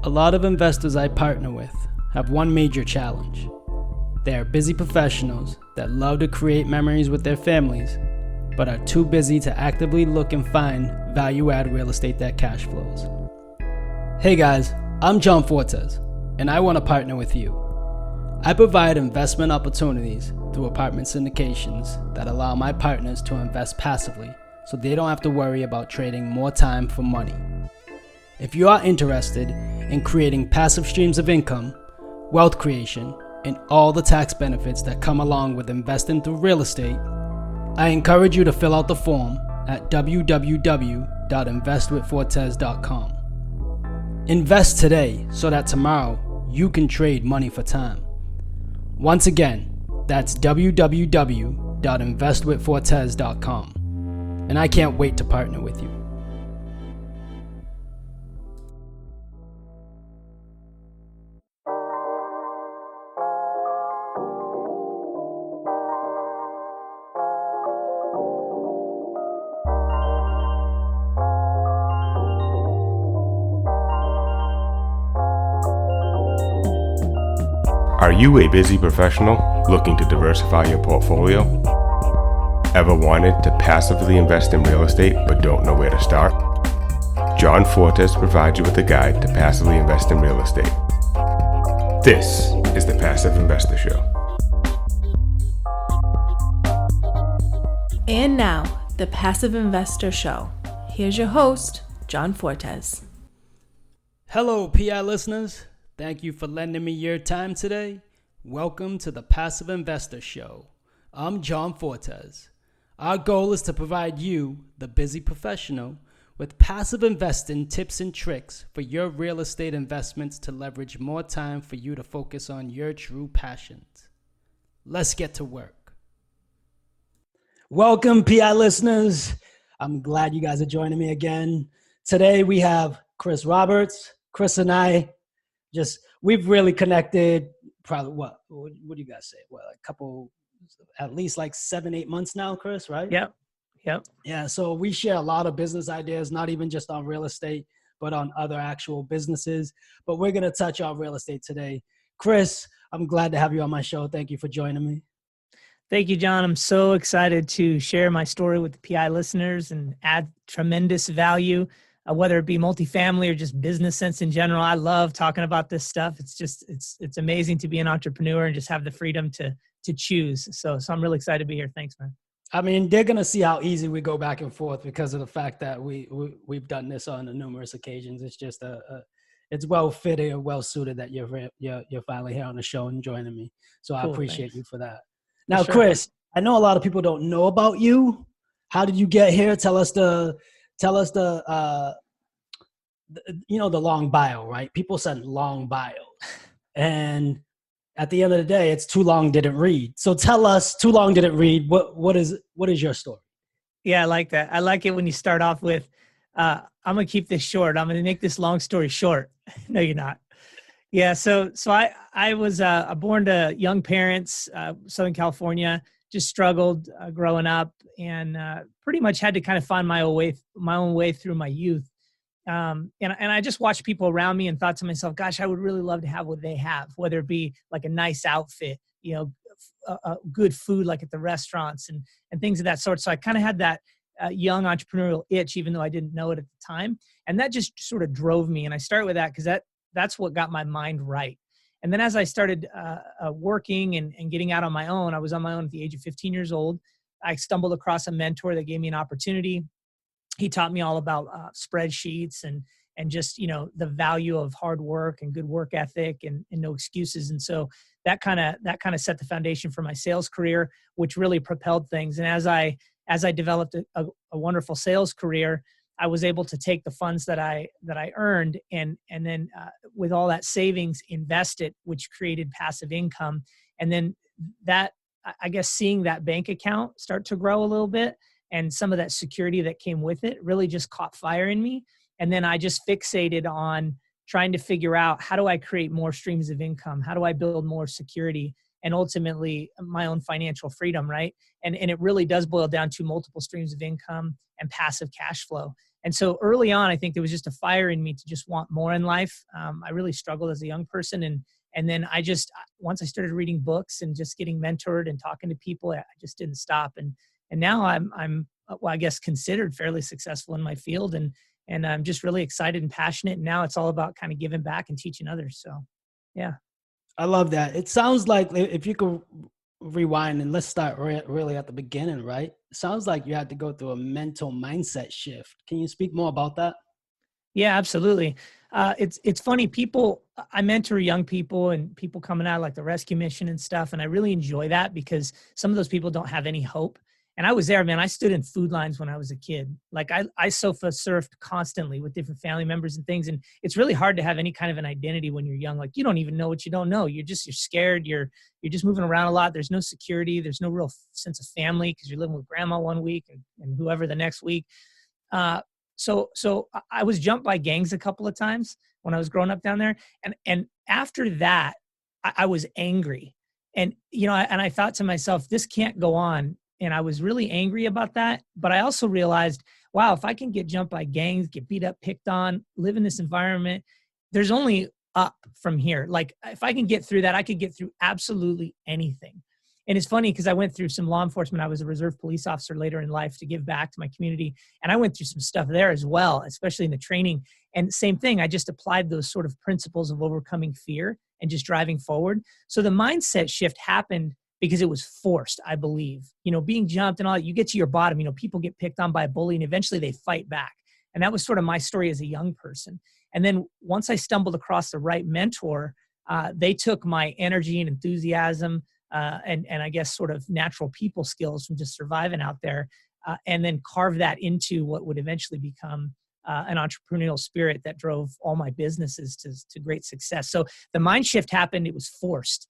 A lot of investors I partner with have one major challenge. They are busy professionals that love to create memories with their families, but are too busy to actively look and find value-add real estate that cash flows. Hey guys, I'm John Fortes, and I want to partner with you. I provide investment opportunities through apartment syndications that allow my partners to invest passively so they don't have to worry about trading more time for money. If you are interested in creating passive streams of income, wealth creation, and all the tax benefits that come along with investing through real estate, I encourage you to fill out the form at www.investwithfortes.com. Invest today so that tomorrow you can trade money for time. Once again, that's www.investwithfortes.com. And I can't wait to partner with you. Are you a busy professional looking to diversify your portfolio? Ever wanted to passively invest in real estate but don't know where to start? John Fortes provides you with a guide to passively invest in real estate. This is the Passive Investor Show. And now, the Passive Investor Show. Here's your host, John Fortes. Hello, PI listeners. Thank you for lending me your time today. Welcome to the Passive Investor Show. I'm John Fortes. Our goal is to provide you, the busy professional, with passive investing tips and tricks for your real estate investments to leverage more time for you to focus on your true passions. Let's get to work. Welcome, PI listeners. I'm glad you guys are joining me again. Today we have Chris Roberts. Chris and I we've really connected probably what do you guys say? Well, a couple, at least like 7-8 months now, Chris, right? Yep. Yeah. So we share a lot of business ideas, not even just on real estate, but on other actual businesses. But we're going to touch on real estate today. Chris, I'm glad to have you on my show. Thank you for joining me. Thank you, John. I'm so excited to share my story with the PI listeners and add tremendous value. Whether it be multifamily or just business sense in general. I love talking about this stuff. It's amazing to be an entrepreneur and just have the freedom to choose. So I'm really excited to be here. Thanks, man. I mean, they're going to see how easy we go back and forth because of the fact that we've done this on numerous occasions. It's just it's well fitted and well suited that you're finally here on the show and joining me. So I appreciate you for that. Now, sure. Chris, I know a lot of people don't know about you. How did you get here? Tell us the long bio, right? People send long bios. And at the end of the day, it's too long didn't read. So tell us, too long didn't read. What is your story? Yeah, I like that. I like it when you start off with, I'm going to keep this short. I'm going to make this long story short. No, you're not. Yeah. So I was born to young parents, Southern California, just struggled growing up and pretty much had to kind of find my own way through my youth. And I just watched people around me and thought to myself, gosh, I would really love to have what they have, whether it be like a nice outfit, good food, like at the restaurants and things of that sort. So I kind of had that young entrepreneurial itch, even though I didn't know it at the time. And that just sort of drove me. And I start with that because that's what got my mind right. And then as I started working and getting out on my own, I was on my own at the age of 15 years old. I stumbled across a mentor that gave me an opportunity. He taught me all about spreadsheets and just, the value of hard work and good work ethic and no excuses. And so that kind of set the foundation for my sales career, which really propelled things. And as I developed a wonderful sales career, I was able to take the funds that I earned and then with all that savings, invest it, which created passive income. And then that, I guess, seeing that bank account start to grow a little bit and some of that security that came with it really just caught fire in me. And then I just fixated on trying to figure out, how do I create more streams of income? How do I build more security? and ultimately my own financial freedom, right? And it really does boil down to multiple streams of income and passive cash flow. And so early on, I think there was just a fire in me to just want more in life. I really struggled as a young person, and then once I started reading books and just getting mentored and talking to people, I just didn't stop. And now I'm well, I guess considered fairly successful in my field, and I'm just really excited and passionate. And now it's all about kind of giving back and teaching others. So, yeah. I love that. It sounds like, if you could rewind and let's start really at the beginning, right? It sounds like you had to go through a mental mindset shift. Can you speak more about that? Yeah, absolutely. It's funny. I mentor young people and people coming out like the rescue mission and stuff. And I really enjoy that because some of those people don't have any hope. And I was there, man. I stood in food lines when I was a kid. Like I sofa surfed constantly with different family members and things. And it's really hard to have any kind of an identity when you're young. Like you don't even know what you don't know. You're scared. You're just moving around a lot. There's no security. There's no real sense of family because you're living with grandma one week and whoever the next week. So I was jumped by gangs a couple of times when I was growing up down there. And after that, I was angry. And, and I thought to myself, this can't go on. And I was really angry about that. But I also realized, wow, if I can get jumped by gangs, get beat up, picked on, live in this environment, there's only up from here. Like if I can get through that, I could get through absolutely anything. And it's funny because I went through some law enforcement. I was a reserve police officer later in life to give back to my community. And I went through some stuff there as well, especially in the training. And same thing, I just applied those sort of principles of overcoming fear and just driving forward. So the mindset shift happened because it was forced, I believe. Being jumped and all that, you get to your bottom, people get picked on by a bully and eventually they fight back. And that was sort of my story as a young person. And then once I stumbled across the right mentor, they took my energy and enthusiasm, and I guess sort of natural people skills from just surviving out there, and then carve that into what would eventually become an entrepreneurial spirit that drove all my businesses to great success. So the mind shift happened; it was forced,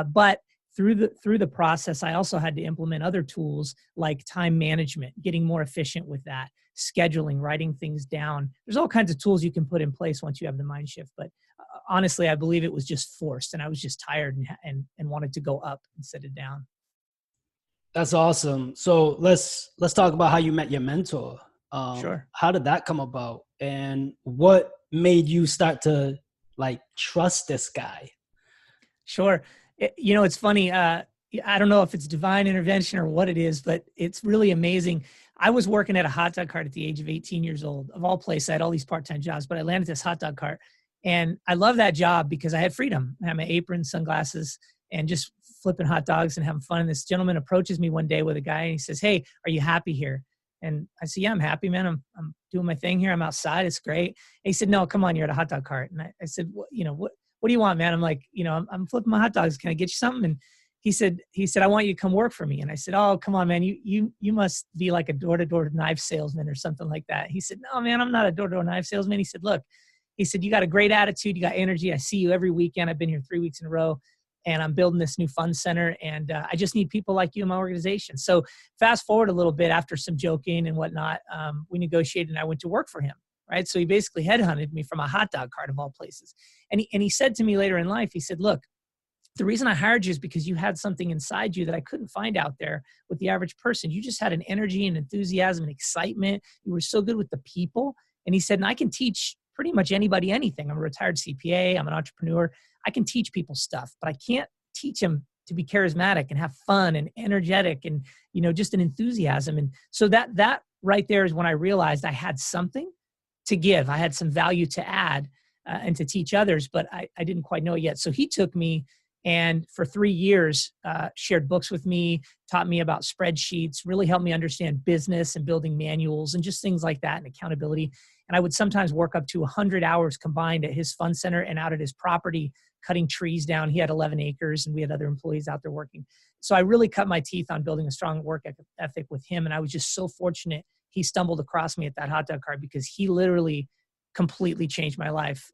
but through the process, I also had to implement other tools like time management, getting more efficient with that, scheduling, writing things down. There's all kinds of tools you can put in place once you have the mind shift, but honestly, I believe it was just forced and I was just tired and wanted to go up instead of down. That's awesome. So let's talk about how you met your mentor. Sure. How did that come about? And what made you start to trust this guy? Sure. It's funny. I don't know if it's divine intervention or what it is, but it's really amazing. I was working at a hot dog cart at the age of 18 years old. Of all places, I had all these part-time jobs, but I landed this hot dog cart. And I love that job because I had freedom. I had my apron, sunglasses, and just flipping hot dogs and having fun. And this gentleman approaches me one day with a guy and he says, "Hey, are you happy here?" And I said, "Yeah, I'm happy, man. I'm doing my thing here. I'm outside. It's great." And he said, "No, come on, you're at a hot dog cart." And I said, "What do you want, man?" I'm like, I'm flipping my hot dogs. Can I get you something? And he said, "I want you to come work for me." And I said, "Oh, come on, man. You must be like a door-to-door knife salesman or something like that." He said, "No, man, I'm not a door-to-door knife salesman." He said, "Look," he said, "you got a great attitude. You got energy. I see you every weekend. I've been here 3 weeks in a row and I'm building this new fun center. And I just need people like you in my organization." So fast forward a little bit after some joking and whatnot, we negotiated and I went to work for him. Right. So he basically headhunted me from a hot dog cart of all places. And he said to me later in life, he said, "Look, the reason I hired you is because you had something inside you that I couldn't find out there with the average person. You just had an energy and enthusiasm and excitement. You were so good with the people." And he said, "And I can teach pretty much anybody anything. I'm a retired CPA. I'm an entrepreneur. I can teach people stuff, but I can't teach them to be charismatic and have fun and energetic and, just an enthusiasm." And so that right there is when I realized I had something to give. I had some value to add and to teach others, but I didn't quite know it yet. So he took me and for 3 years shared books with me, taught me about spreadsheets, really helped me understand business and building manuals and just things like that and accountability. And I would sometimes work up to 100 hours combined at his fun center and out at his property, cutting trees down. He had 11 acres and we had other employees out there working. So I really cut my teeth on building a strong work ethic with him. And I was just so fortunate he stumbled across me at that hot dog cart because he literally completely changed my life.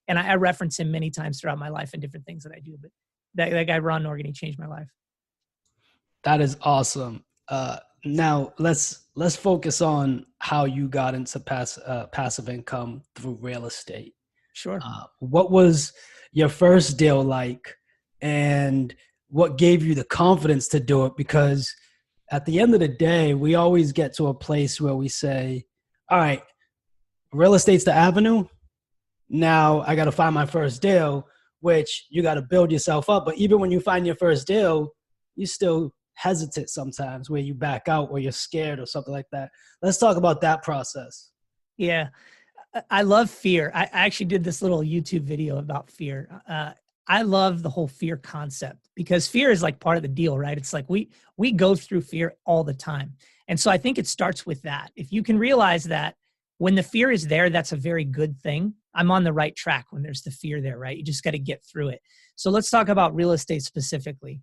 And I reference him many times throughout my life and different things that I do. But that guy, Ron Norgan, he changed my life. That is awesome. Now let's focus on how you got into passive income through real estate. Sure. What was your first deal like? And what gave you the confidence to do it? Because at the end of the day, we always get to a place where we say, all right, real estate's the avenue. Now I got to find my first deal, which you got to build yourself up. But even when you find your first deal, you still hesitate sometimes where you back out or you're scared or something like that. Let's talk about that process. Yeah. I love fear. I actually did this little YouTube video about fear. I love the whole fear concept because fear is like part of the deal, right? It's like we go through fear all the time. And so I think it starts with that. If you can realize that when the fear is there, that's a very good thing. I'm on the right track when there's the fear there, right? You just got to get through it. So let's talk about real estate specifically.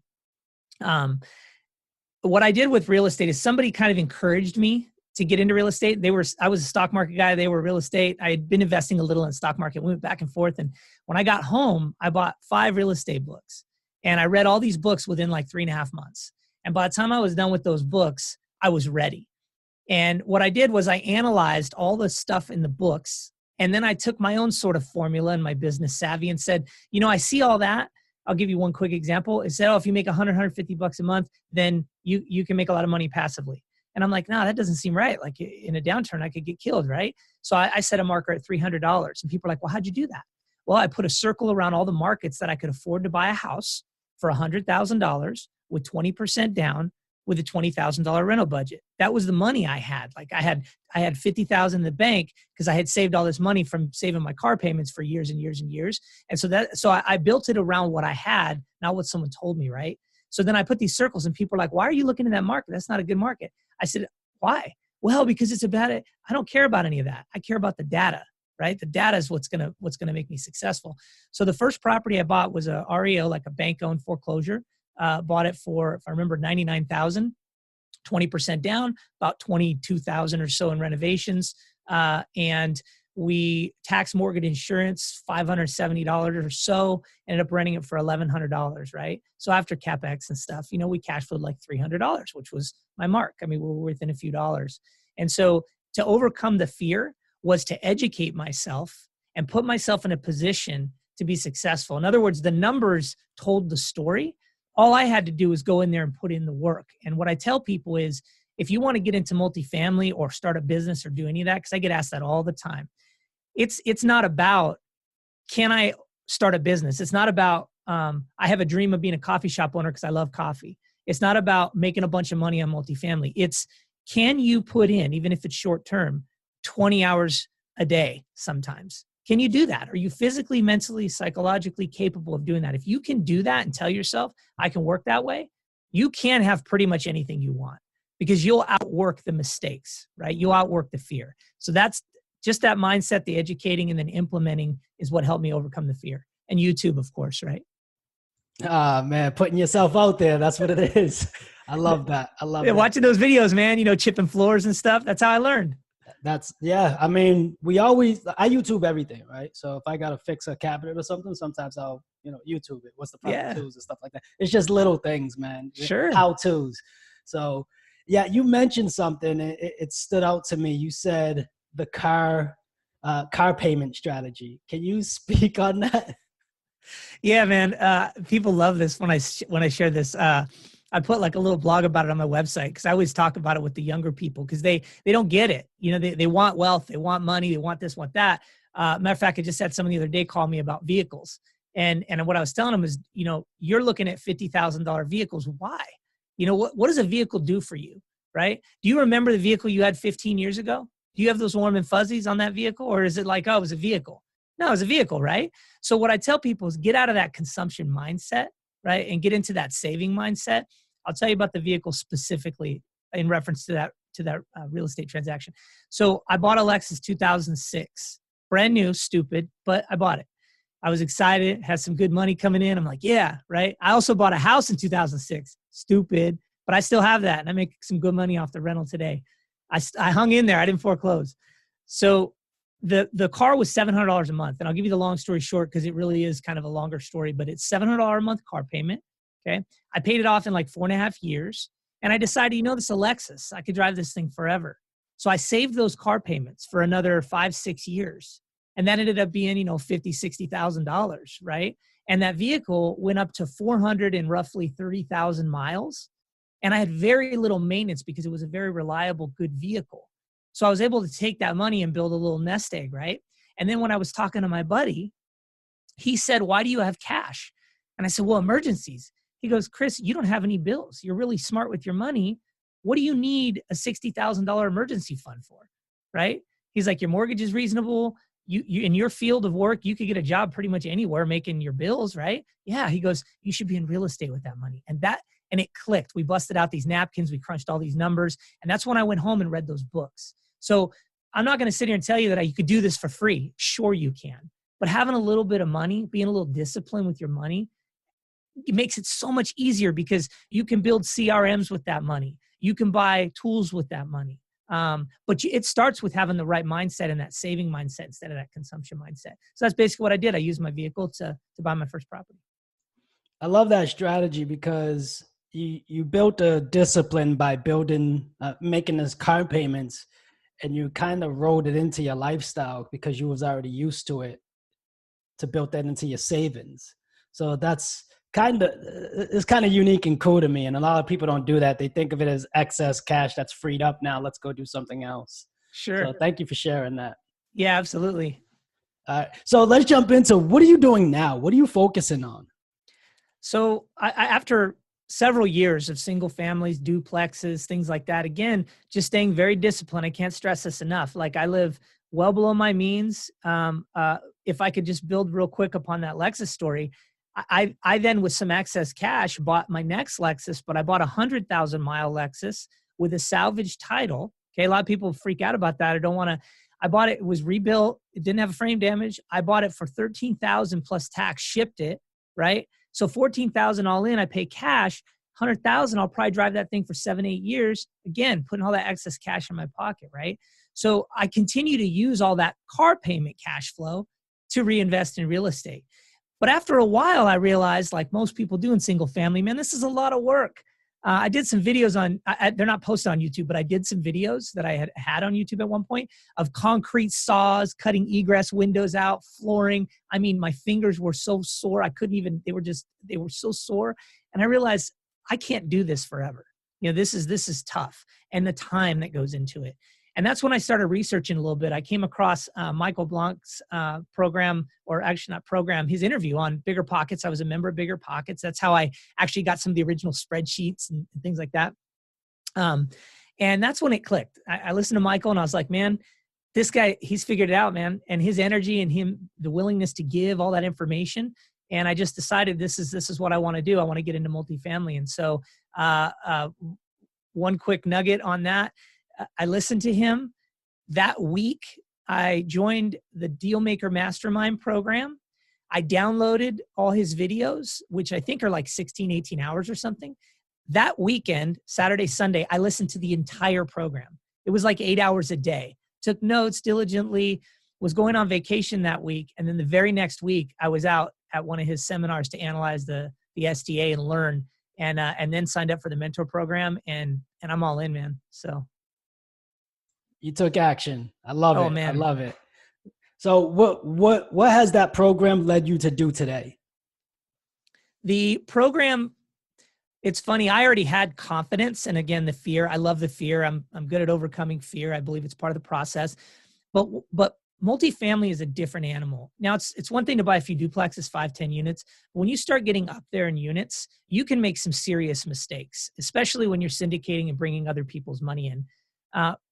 What I did with real estate is somebody kind of encouraged me to get into real estate. I was a stock market guy. They were real estate. I had been investing a little in the stock market. We went back and forth. And when I got home, I bought 5 real estate books and I read all these books within like 3.5 months. And by the time I was done with those books, I was ready. And what I did was I analyzed all the stuff in the books. And then I took my own sort of formula and my business savvy and said, I see all that. I'll give you one quick example. It said, if you make $150 a month, then you can make a lot of money passively. And I'm like, no, that doesn't seem right. Like in a downturn, I could get killed, right? So I set a marker at $300. And people are like, well, how'd you do that? Well, I put a circle around all the markets that I could afford to buy a house for $100,000 with 20% down with a $20,000 rental budget. That was the money I had. Like I had $50,000 in the bank because I had saved all this money from saving my car payments for years and years and years. And so I built it around what I had, not what someone told me, right? So then I put these circles and people are like, why are you looking at that market? That's not a good market. I said, why? Well, because it's about it. I don't care about any of that. I care about the data, right? The data is what's gonna make me successful. So the first property I bought was a REO, like a bank-owned foreclosure. Bought it for, if I remember, $99,000, 20% down, about $22,000 or so in renovations, and we tax mortgage insurance $570 or so. Ended up renting it for $1,100, right? So after capex and stuff, we cash flowed like $300, which was my mark. I mean, we were within a few dollars. And so to overcome the fear was to educate myself and put myself in a position to be successful. In other words, the numbers told the story. All I had to do was go in there and put in the work. And what I tell people is, if you want to get into multifamily or start a business or do any of that, because I get asked that all the time, it's not about, can I start a business? It's not about, I have a dream of being a coffee shop owner because I love coffee. It's not about making a bunch of money on multifamily. It's, can you put in, even if it's short term, 20 hours a day sometimes? Can you do that? Are you physically, mentally, psychologically capable of doing that? If you can do that and tell yourself, I can work that way, you can have pretty much anything you want because you'll outwork the mistakes, right? You'll outwork the fear. So that's just that mindset, the educating and then implementing is what helped me overcome the fear. And YouTube, of course, right? Ah, man, putting yourself out there. That's what it is. I love that. I love it. Watching those videos, man, chipping floors and stuff. That's how I learned. I mean, I YouTube everything, right? So if I got to fix a cabinet or something, sometimes I'll, YouTube it. What's the proper tools and stuff like that. It's just little things, man. Sure. How-tos. So yeah, you mentioned something. It stood out to me. You said the car payment strategy. Can you speak on that? Yeah, man. People love this when I share this. I put like a little blog about it on my website because I always talk about it with the younger people because they don't get it. They want wealth, they want money, they want this, want that. Matter of fact, I just had someone the other day call me about vehicles. And what I was telling them is, you're looking at $50,000 vehicles. Why? What does a vehicle do for you, right? Do you remember the vehicle you had 15 years ago? Do you have those warm and fuzzies on that vehicle? Or is it like, oh, it was a vehicle? No, it was a vehicle, right? So what I tell people is get out of that consumption mindset, right? And get into that saving mindset. I'll tell you about the vehicle specifically in reference to that real estate transaction. So I bought a Lexus 2006, brand new, stupid, but I bought it. I was excited, had some good money coming in. I'm like, yeah, right. I also bought a house in 2006, stupid, but I still have that. And I make some good money off the rental today. I hung in there. I didn't foreclose. So the car was $700 a month. And I'll give you the long story short because it really is kind of a longer story, but it's $700 a month car payment. Okay. I paid it off in like 4.5 years. And I decided, this is a Lexus. I could drive this thing forever. So I saved those car payments for another 5-6 years. And that ended up being, $50,000-$60,000, right? And that vehicle went up to 400 and roughly 30,000 miles. And I had very little maintenance because it was a very reliable, good vehicle. So I was able to take that money and build a little nest egg, right? And then when I was talking to my buddy, he said, "Why do you have cash?" And I said, "Well, emergencies." He goes, "Chris, you don't have any bills. You're really smart with your money. What do you need a $60,000 emergency fund for?" Right? He's like, "Your mortgage is reasonable. You in your field of work, you could get a job pretty much anywhere making your bills, right?" Yeah. He goes, "You should be in real estate with that money." And it clicked. We busted out these napkins. We crunched all these numbers. And that's when I went home and read those books. So I'm not going to sit here and tell you that you could do this for free. Sure, you can. But having a little bit of money, being a little disciplined with your money, it makes it so much easier because you can build CRMs with that money. You can buy tools with that money. But it starts with having the right mindset and that saving mindset instead of that consumption mindset. So that's basically what I did. I used my vehicle to buy my first property. I love that strategy because you built a discipline by making those car payments, and you kind of rolled it into your lifestyle because you was already used to it, to build that into your savings. So it's kind of unique and cool to me. And a lot of people don't do that. They think of it as excess cash that's freed up now. Let's go do something else. Sure. So thank you for sharing that. Yeah, absolutely. So let's jump into, what are you doing now? What are you focusing on? So after several years of single families, duplexes, things like that, again, just staying very disciplined. I can't stress this enough. Like, I live well below my means. If I could just build real quick upon that Lexus story, I then, with some excess cash, bought my next Lexus, but I bought a 100,000 mile Lexus with a salvage title. Okay. A lot of people freak out about that. I bought it. It was rebuilt. It didn't have a frame damage. I bought it for 13,000 plus tax, shipped it. Right. So 14,000 all in, I pay cash. 100,000, I'll probably drive that thing for 7-8 years. Again, putting all that excess cash in my pocket. Right. So I continue to use all that car payment cash flow to reinvest in real estate. But after a while, I realized, like most people do in single family, man, this is a lot of work. I did some videos they're not posted on YouTube, but I did some videos that I had on YouTube at one point of concrete saws, cutting egress windows out, flooring. I mean, my fingers were so sore. I couldn't even, they were so sore. And I realized I can't do this forever. This is tough, and the time that goes into it. And that's when I started researching a little bit. I came across Michael Blanc's program, or actually not program, his interview on Bigger Pockets. I was a member of Bigger Pockets. That's how I actually got some of the original spreadsheets and things like that. And that's when it clicked. I listened to Michael and I was like, man, this guy, he's figured it out, man. And his energy and the willingness to give all that information. And I just decided this is what I want to do. I want to get into multifamily. And so one quick nugget on that. I listened to him. That week, I joined the Dealmaker Mastermind program. I downloaded all his videos, which I think are like 16, 18 hours or something. That weekend, Saturday, Sunday, I listened to the entire program. It was like 8 hours a day. Took notes diligently, was going on vacation that week. And then the very next week, I was out at one of his seminars to analyze the SDA and learn, and then signed up for the mentor program. And I'm all in, man. So. You took action. I love it. Oh, man. I love it. So what has that program led you to do today? The program, it's funny. I already had confidence. And again, the fear, I love the fear. I'm good at overcoming fear. I believe it's part of the process, but multifamily is a different animal. Now it's one thing to buy a few duplexes, 5-10 units. When you start getting up there in units, you can make some serious mistakes, especially when you're syndicating and bringing other people's money in.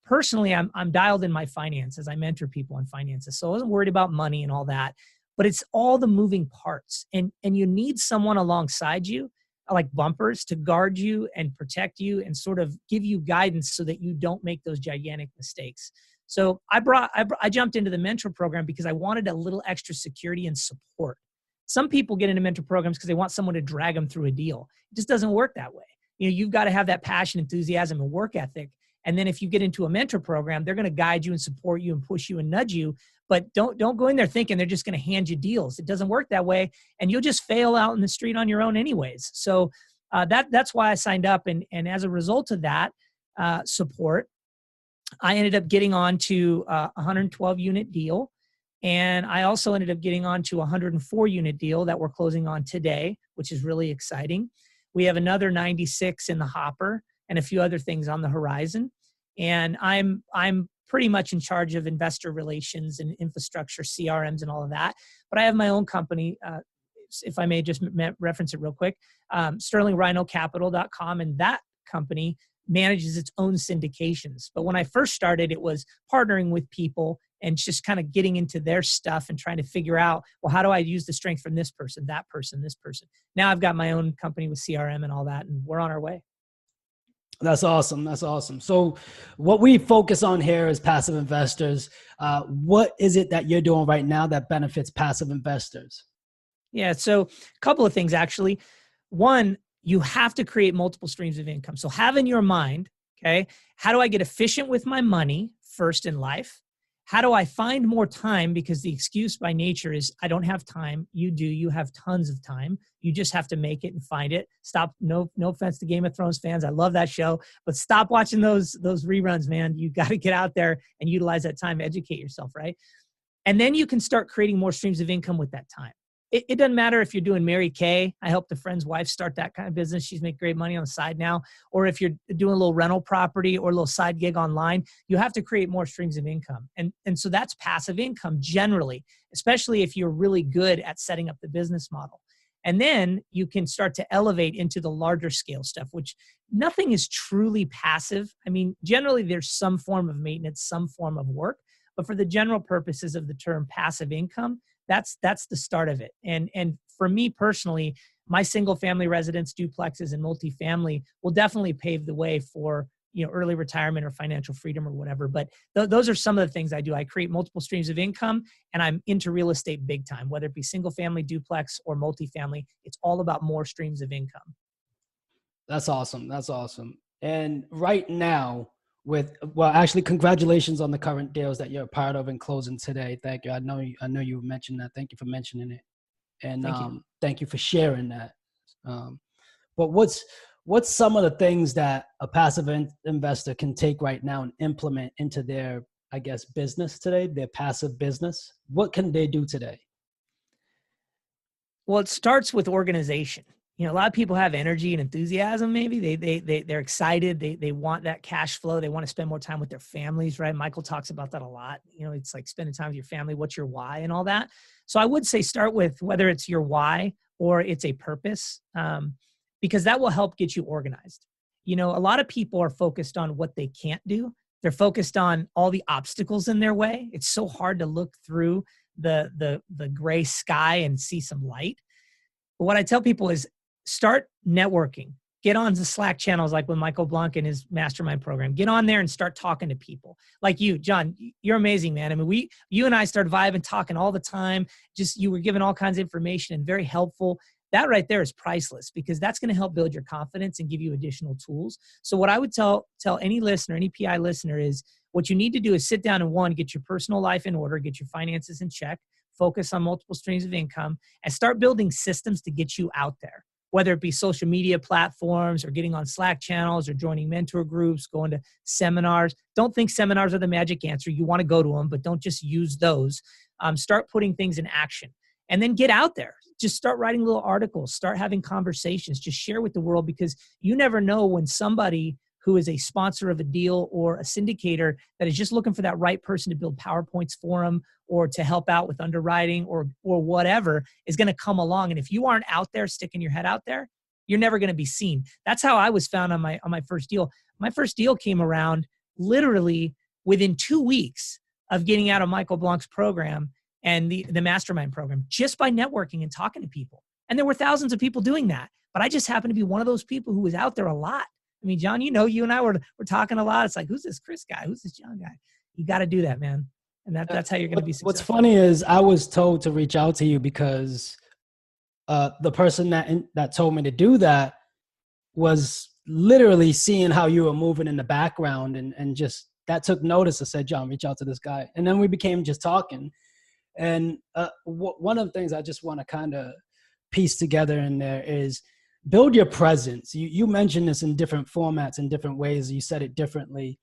Personally, I'm dialed in my finances. I mentor people on finances. So I wasn't worried about money and all that, but it's all the moving parts, and you need someone alongside you, like bumpers, to guard you and protect you and sort of give you guidance so that you don't make those gigantic mistakes. So I jumped into the mentor program because I wanted a little extra security and support. Some people get into mentor programs because they want someone to drag them through a deal. It just doesn't work that way. You've got to have that passion, enthusiasm, and work ethic. And then if you get into a mentor program, they're going to guide you and support you and push you and nudge you. But don't go in there thinking they're just going to hand you deals. It doesn't work that way. And you'll just fail out in the street on your own anyways. So that's why I signed up. And as a result of that support, I ended up getting on to a 112 unit deal. And I also ended up getting onto a 104 unit deal that we're closing on today, which is really exciting. We have another 96 in the hopper and a few other things on the horizon. And I'm pretty much in charge of investor relations and infrastructure, CRMs and all of that. But I have my own company, if I may just reference it real quick, sterlingrhinocapital.com. And that company manages its own syndications. But when I first started, it was partnering with people and just kind of getting into their stuff and trying to figure out, well, how do I use the strength from this person, that person, this person? Now I've got my own company with CRM and all that, and we're on our way. That's awesome. That's awesome. So what we focus on here is passive investors. What is it that you're doing right now that benefits passive investors? Yeah, so a couple of things, actually. One, you have to create multiple streams of income. So have in your mind, okay, how do I get efficient with my money first in life? How do I find more time? Because the excuse by nature is I don't have time. You do. You have tons of time. You just have to make it and find it. Stop. No offense to Game of Thrones fans. I love that show, but stop watching those reruns, man. You got to get out there and utilize that time to educate yourself, right? And then you can start creating more streams of income with that time. It doesn't matter if you're doing Mary Kay. I helped a friend's wife start that kind of business. She's making great money on the side now. Or if you're doing a little rental property or a little side gig online, you have to create more streams of income. And so that's passive income generally, especially if you're really good at setting up the business model. And then you can start to elevate into the larger scale stuff, which nothing is truly passive. I mean, generally there's some form of maintenance, some form of work, but for the general purposes of the term passive income, that's the start of it. And for me personally, my single family residence, duplexes, and multifamily will definitely pave the way for, early retirement or financial freedom or whatever. But those are some of the things I do. I create multiple streams of income, and I'm into real estate big time, whether it be single family, duplex, or multifamily. It's all about more streams of income. That's awesome. That's awesome. And right now, actually, congratulations on the current deals that you're a part of and closing today. Thank you. I know you mentioned that. Thank you for mentioning it, and thank you for sharing that. But what's some of the things that a passive investor can take right now and implement into their, I guess, business today, their passive business? What can they do today? Well, it starts with organization. A lot of people have energy and enthusiasm. Maybe they're excited. They want that cash flow. They want to spend more time with their families, right? Michael talks about that a lot. It's like spending time with your family. What's your why and all that? So I would say start with whether it's your why or it's a purpose, because that will help get you organized. A lot of people are focused on what they can't do. They're focused on all the obstacles in their way. It's so hard to look through the gray sky and see some light. But what I tell people is, start networking. Get on the Slack channels like with Michael Blanc and his mastermind program. Get on there and start talking to people. Like you, John, you're amazing, man. I mean, you and I started vibing, talking all the time. Just you were giving all kinds of information and very helpful. That right there is priceless, because that's going to help build your confidence and give you additional tools. So what I would tell any listener, any PI listener, is what you need to do is sit down and get your personal life in order, get your finances in check, focus on multiple streams of income, and start building systems to get you out there. Whether it be social media platforms or getting on Slack channels or joining mentor groups, going to seminars. Don't think seminars are the magic answer. You want to go to them, but don't just use those. Start putting things in action, and then get out there. Just start writing little articles, start having conversations, just share with the world, because you never know when somebody who is a sponsor of a deal or a syndicator that is just looking for that right person to build PowerPoints for them or to help out with underwriting or whatever is going to come along. And if you aren't out there sticking your head out there, you're never going to be seen. That's how I was found on my first deal. My first deal came around literally within 2 weeks of getting out of Michael Blanc's program and the mastermind program, just by networking and talking to people. And there were thousands of people doing that, but I just happened to be one of those people who was out there a lot. I mean, John, you and I were talking a lot. It's like, who's this Chris guy? Who's this John guy? You got to do that, man. And that's how you're going to be successful. What's funny is I was told to reach out to you because the person that told me to do that was literally seeing how you were moving in the background and just that took notice. I said, John, reach out to this guy. And then we became just talking. And one of the things I just want to kind of piece together in there is build your presence. You mentioned this in different formats, in different ways. You said it differently.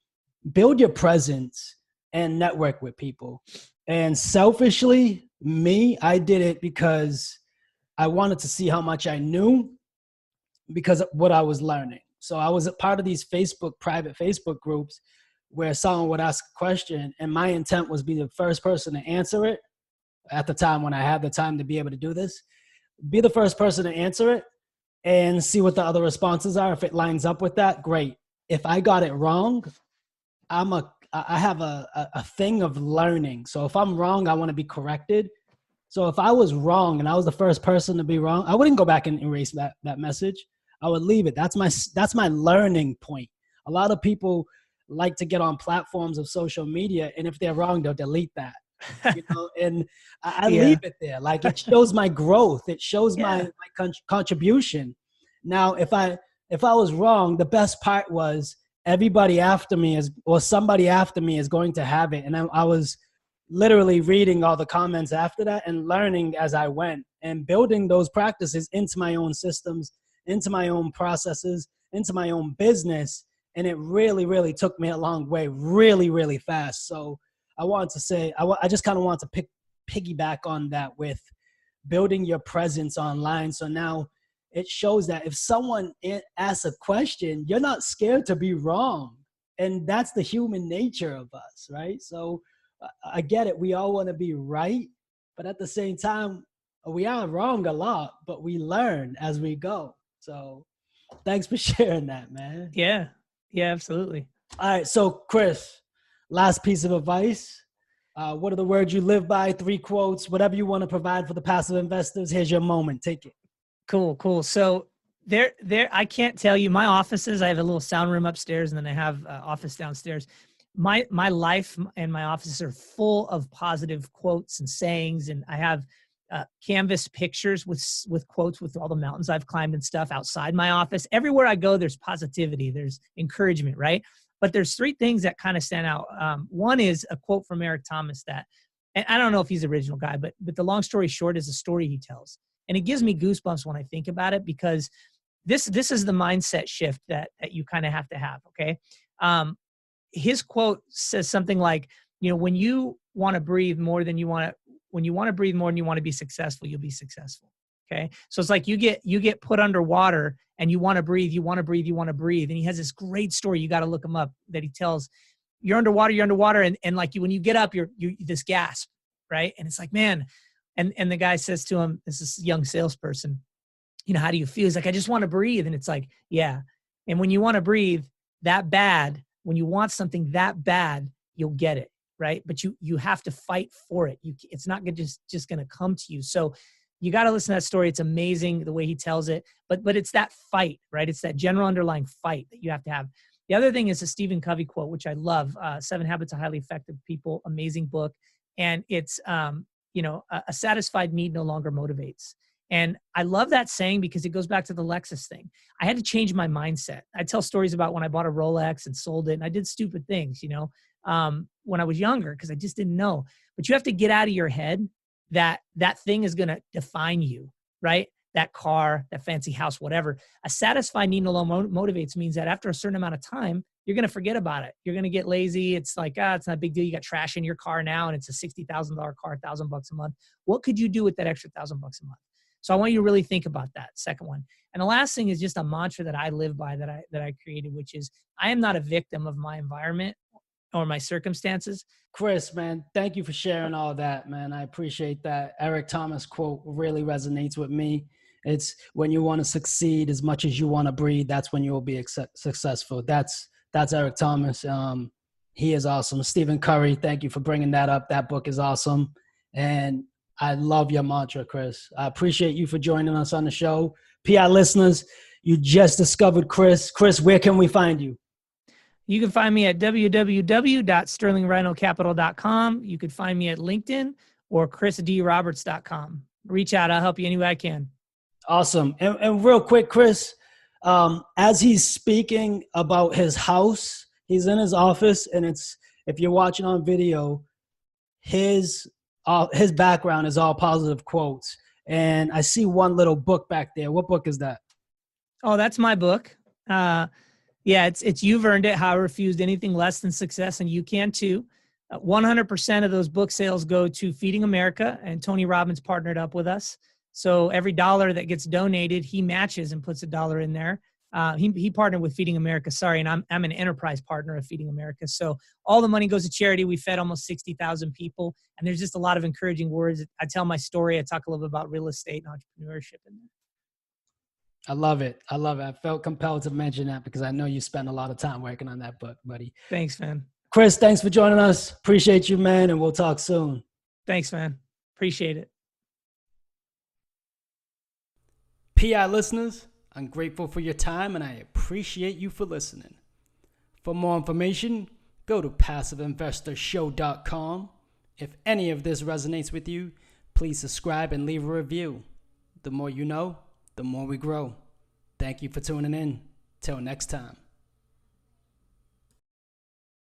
Build your presence and network with people. And selfishly, I did it because I wanted to see how much I knew because of what I was learning. So I was a part of these private Facebook groups where someone would ask a question and my intent was be the first person to answer it at the time when I had the time to be able to do this, be the first person to answer it and see what the other responses are. If it lines up with that, great. If I got it wrong, I have a thing of learning. So if I'm wrong, I want to be corrected. So if I was wrong and I was the first person to be wrong, I wouldn't go back and erase that message. I would leave it. That's my learning point. A lot of people like to get on platforms of social media, and if they're wrong, they'll delete that. And I leave it there. Like, it shows my growth. It shows my contribution. Now, if I was wrong, the best part was everybody after me somebody after me is going to have it. And I was literally reading all the comments after that and learning as I went and building those practices into my own systems, into my own processes, into my own business. And it really, really took me a long way, really, really fast. So I wanted to say, I just kind of want to piggyback on that with building your presence online. So now it shows that if someone asks a question, you're not scared to be wrong. And that's the human nature of us, right? So I get it. We all want to be right. But at the same time, we are wrong a lot, but we learn as we go. So thanks for sharing that, man. Yeah, absolutely. All right. So Chris, last piece of advice. What are the words you live by? 3 quotes, whatever you want to provide for the passive investors. Here's your moment. Take it. Cool. So there, I can't tell you my offices. I have a little sound room upstairs and then I have office downstairs. My life and my offices are full of positive quotes and sayings. And I have canvas pictures with quotes with all the mountains I've climbed and stuff outside my office. Everywhere I go, there's positivity, there's encouragement, right? But there's 3 things that kind of stand out. One is a quote from Eric Thomas and I don't know if he's the original guy, but the long story short is a story he tells. And it gives me goosebumps when I think about it, because this is the mindset shift that you kind of have to have. Okay. His quote says something like, when you want to breathe more than you want to be successful, you'll be successful. Okay. So it's like you get put underwater and you want to breathe. And he has this great story. You got to look him up, that he tells. You're underwater. And like when you get up, you're this gasp, right? And it's like, man. And the guy says to him, this is a young salesperson, how do you feel? He's like, I just want to breathe. And it's like, yeah. And when you want to breathe that bad, when you want something that bad, you'll get it, right? But you have to fight for it. It's not just going to come to you. So you got to listen to that story. It's amazing the way he tells it, but it's that fight, right? It's that general underlying fight that you have to have. The other thing is a Stephen Covey quote, which I love, 7 Habits of Highly Effective People, amazing book. And it's, a satisfied need no longer motivates. And I love that saying because it goes back to the Lexus thing. I had to change my mindset. I tell stories about when I bought a Rolex and sold it, and I did stupid things, when I was younger, because I just didn't know. But you have to get out of your head that thing is going to define you, right? That car, that fancy house, whatever. A satisfied need no longer motivates means that after a certain amount of time, you're going to forget about it. You're going to get lazy. It's like, it's not a big deal. You got trash in your car now and it's a $60,000 car, $1,000 a month. What could you do with that extra $1,000 a month? So I want you to really think about that, second one. And the last thing is just a mantra that I live by that I created, which is I am not a victim of my environment or my circumstances. Chris, man, thank you for sharing all that, man. I appreciate that. Eric Thomas quote really resonates with me. It's when you want to succeed as much as you want to breathe, that's when you will be successful. That's Eric Thomas. He is awesome. Stephen Curry, thank you for bringing that up. That book is awesome. And I love your mantra, Chris. I appreciate you for joining us on the show. PI listeners, you just discovered Chris. Chris, where can we find you? You can find me at www.sterlingrhinocapital.com. You could find me at LinkedIn or chrisdroberts.com. Reach out. I'll help you any way I can. Awesome. And real quick, Chris, as he's speaking about his house, he's in his office, and if you're watching on video, his background is all positive quotes. And I see one little book back there. What book is that? Oh, that's my book. It's You've Earned It, How I Refused Anything Less Than Success, and You Can Too. 100% of those book sales go to Feeding America, and Tony Robbins partnered up with us. So every dollar that gets donated, he matches and puts a dollar in there. He partnered with Feeding America, and I'm an enterprise partner of Feeding America. So all the money goes to charity. We fed almost 60,000 people, and there's just a lot of encouraging words. I tell my story. I talk a little bit about real estate and entrepreneurship in there. I love it. I felt compelled to mention that because I know you spent a lot of time working on that book, buddy. Thanks, man. Chris, thanks for joining us. Appreciate you, man, and we'll talk soon. Thanks, man. Appreciate it. PI listeners, I'm grateful for your time and I appreciate you for listening. For more information, go to PassiveInvestorShow.com. If any of this resonates with you, please subscribe and leave a review. The more you know, the more we grow. Thank you for tuning in. Till next time.